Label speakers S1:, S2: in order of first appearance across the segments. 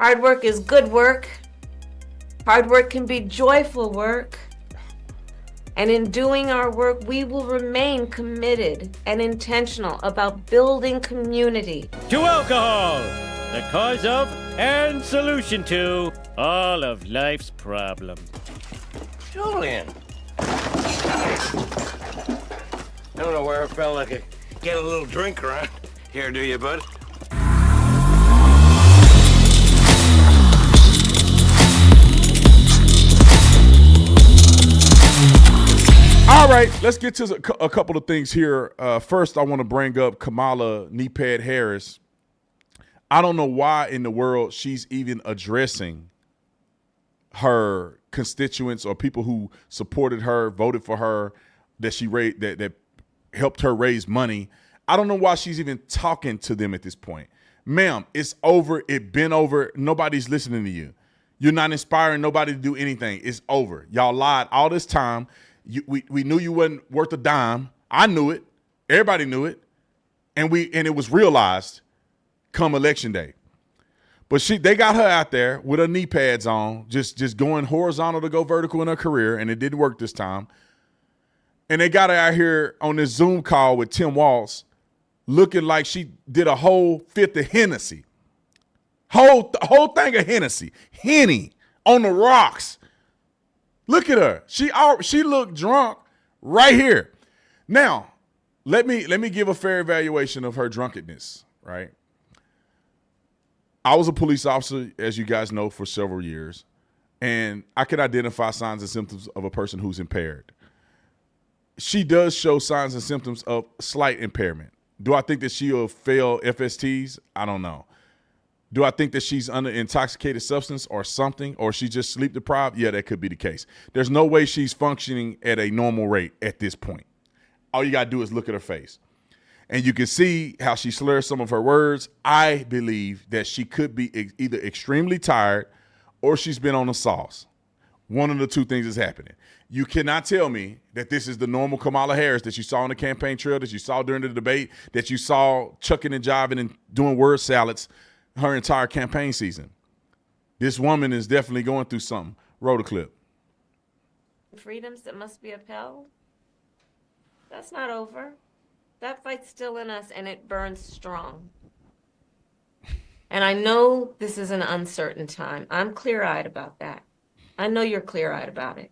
S1: Hard work is good work. Hard work can be joyful work. And in doing our work, we will remain committed and intentional about building community.
S2: To alcohol, the cause of and solution to all of life's problems.
S3: Julian. I don't know where I felt like I could get a little drink around here, do you, bud?
S4: All right, let's get to a couple of things here. First, I want to bring up Kamala Knee-Pad Harris. I don't know why in the world she's even addressing her constituents or people who supported her, voted for her, that helped her raise money. I don't know why she's even talking to them at this point. Ma'am, it's over. It's been over. Nobody's listening to you. You're not inspiring nobody to do anything. It's over. Y'all lied all this time. We knew you wasn't worth a dime. I knew it. Everybody knew it. And it was realized come election day. But they got her out there with her knee pads on, just going horizontal to go vertical in her career, and it didn't work this time. And they got her out here on this Zoom call with Tim Walz looking like she did a whole fifth of Hennessy. Whole thing of Hennessy. Henny on the rocks. Look at her. She looked drunk right here. Now, let me give a fair evaluation of her drunkenness, right? I was a police officer, as you guys know, for several years, and I can identify signs and symptoms of a person who's impaired. She does show signs and symptoms of slight impairment. Do I think that she'll fail FSTs? I don't know. Do I think that she's under intoxicated substance or something, or she's just sleep deprived? Yeah, that could be the case. There's no way she's functioning at a normal rate at this point. All you got to do is look at her face. And you can see how she slurs some of her words. I believe that she could be either extremely tired or she's been on the sauce. One of the two things is happening. You cannot tell me that this is the normal Kamala Harris that you saw on the campaign trail, that you saw during the debate, that you saw chucking and jiving and doing word salads her entire campaign season. This woman is definitely going through something. Roll the clip.
S1: Freedoms that must be upheld. That's not over. That fight's still in us, and it burns strong. And I know this is an uncertain time. I'm clear-eyed about that. I know you're clear-eyed about it.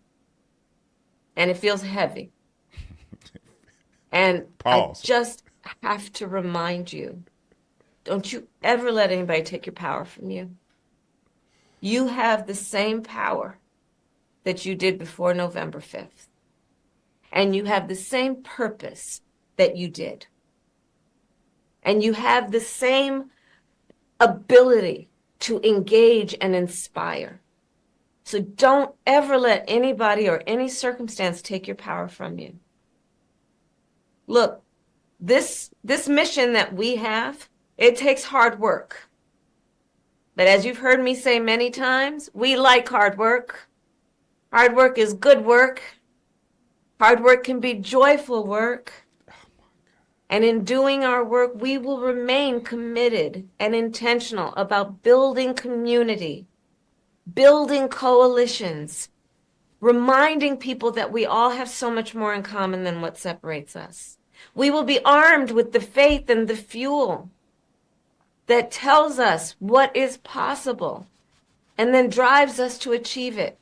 S1: And it feels heavy. And pause. I just have to remind you, don't you ever let anybody take your power from you. You have the same power that you did before November 5th. And you have the same purpose that you did. And you have the same ability to engage and inspire. So don't ever let anybody or any circumstance take your power from you. Look, this mission that we have, it takes hard work. But as you've heard me say many times, we like hard work. Hard work is good work. Hard work can be joyful work. And in doing our work, we will remain committed and intentional about building community, building coalitions, reminding people that we all have so much more in common than what separates us. We will be armed with the faith and the fuel that tells us what is possible and then drives us to achieve it.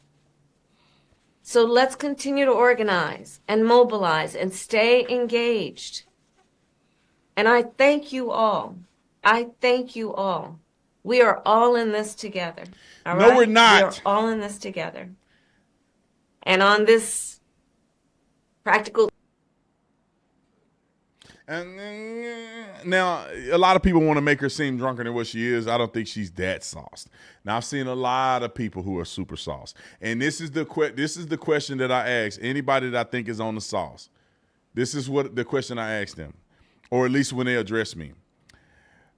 S1: So let's continue to organize and mobilize and stay engaged. And I thank you all. I thank you all. We are all in this together. All right?
S4: No, we're not.
S1: We are all in this together. And on this practical.
S4: And now, a lot of people want to make her seem drunker than what she is. I don't think she's that sauced. Now, I've seen a lot of people who are super sauced. And this is the question that I ask anybody that I think is on the sauce. This is what the question I ask them. Or at least when they address me.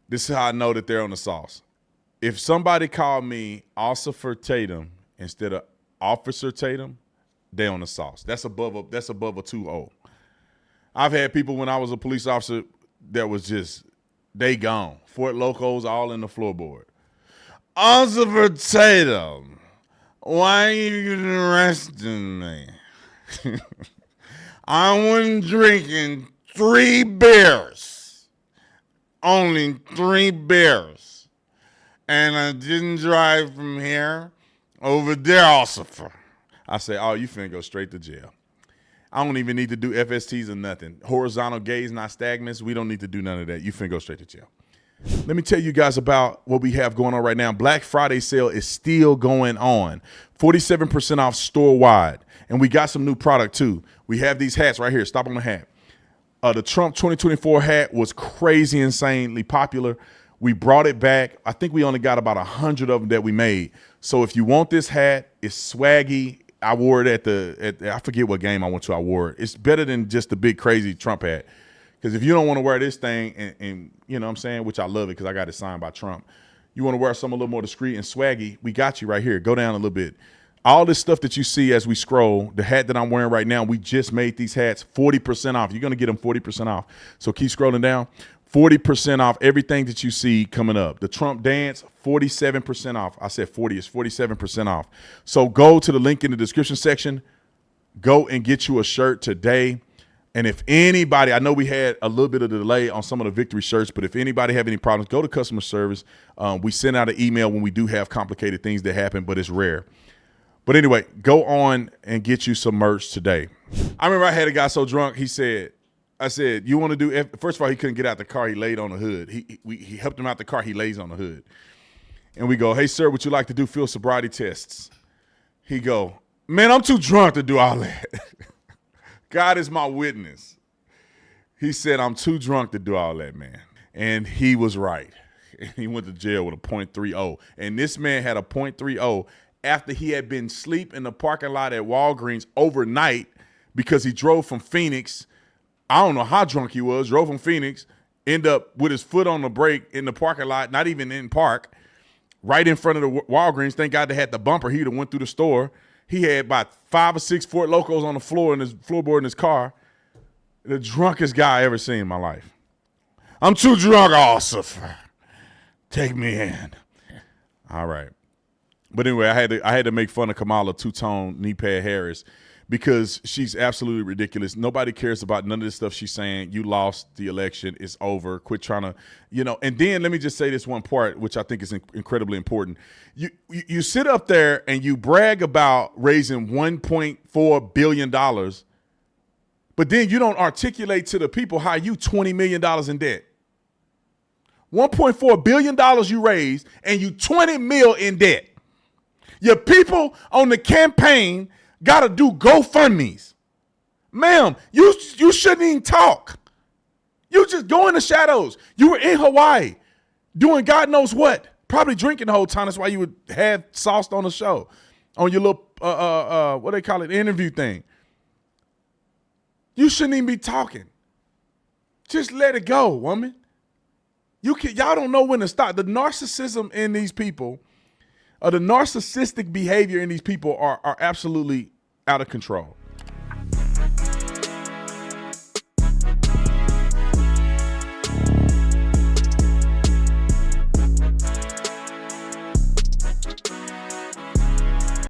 S4: This is how I know that they're on the sauce. If somebody called me Officer Tatum instead of Officer Tatum, they on the sauce. That's above a 2-0. I've had people when I was a police officer that was just, they gone. Fort Locos all in the floorboard. Officer Tatum, why are you arresting me? I was drinking 3 beers. Only 3 beers. And I didn't drive from here over there, officer. I say, oh, you finna go straight to jail. I don't even need to do FSTs or nothing. Horizontal gaze, nystagmus, we don't need to do none of that. You finna go straight to jail. Let me tell you guys about what we have going on right now. Black Friday sale is still going on. 47% off store-wide. And we got some new product too. We have these hats right here. Stop on the hat. The Trump 2024 hat was crazy, insanely popular. We brought it back. I think we only got about 100 of them that we made. So if you want this hat, it's swaggy. I wore it at I forget what game I went to. I wore it. It's better than just the big crazy Trump hat. Because if you don't want to wear this thing and you know what I'm saying, which I love it because I got it signed by Trump. You want to wear something a little more discreet and swaggy, we got you right here. Go down a little bit. All this stuff that you see as we scroll, the hat that I'm wearing right now, we just made these hats 40% off. You're going to get them 40% off. So keep scrolling down. 40% off everything that you see coming up. The Trump dance, 47% off. I said 40, it's 47% off. So go to the link in the description section. Go and get you a shirt today. And if anybody, I know we had a little bit of a delay on some of the victory shirts, but if anybody have any problems, go to customer service. We send out an email when we do have complicated things that happen, but it's rare. But anyway, go on and get you some merch today. I remember I had a guy so drunk, I said, you want to do, first of all, he couldn't get out the car. He laid on the hood. He helped him out the car. He lays on the hood. And we go, hey, sir, would you like to do field sobriety tests? He go, man, I'm too drunk to do all that. God is my witness. He said, I'm too drunk to do all that, man. And he was right. He went to jail with a .30. And this man had a .30 after he had been asleep in the parking lot at Walgreens overnight because he drove from Phoenix. I don't know how drunk he was, drove from Phoenix, end up with his foot on the brake in the parking lot, not even in park, right in front of the Walgreens. Thank God they had the bumper. He would have went through the store. He had about 5 or 6 Fort Locos on the floor in his floorboard in his car. The drunkest guy I ever seen in my life. I'm too drunk, officer. Take me in. All right. But anyway, I had to make fun of Kamala two-tone knee pad Harris because she's absolutely ridiculous. Nobody cares about none of this stuff she's saying. You lost the election. It's over. Quit trying to, And then let me just say this one part, which I think is incredibly important. You sit up there and you brag about raising $1.4 billion, but then you don't articulate to the people how you $20 million in debt. $1.4 billion you raised and you $20 million in debt. Your people on the campaign got to do GoFundMes. Ma'am, you shouldn't even talk. You just go in the shadows. You were in Hawaii doing God knows what. Probably drinking the whole time. That's why you would have sauced on the show. On your little, what they call it, interview thing. You shouldn't even be talking. Just let it go, woman. Y'all don't know when to stop. The narcissism in these people, the narcissistic behavior in these people are absolutely out of control.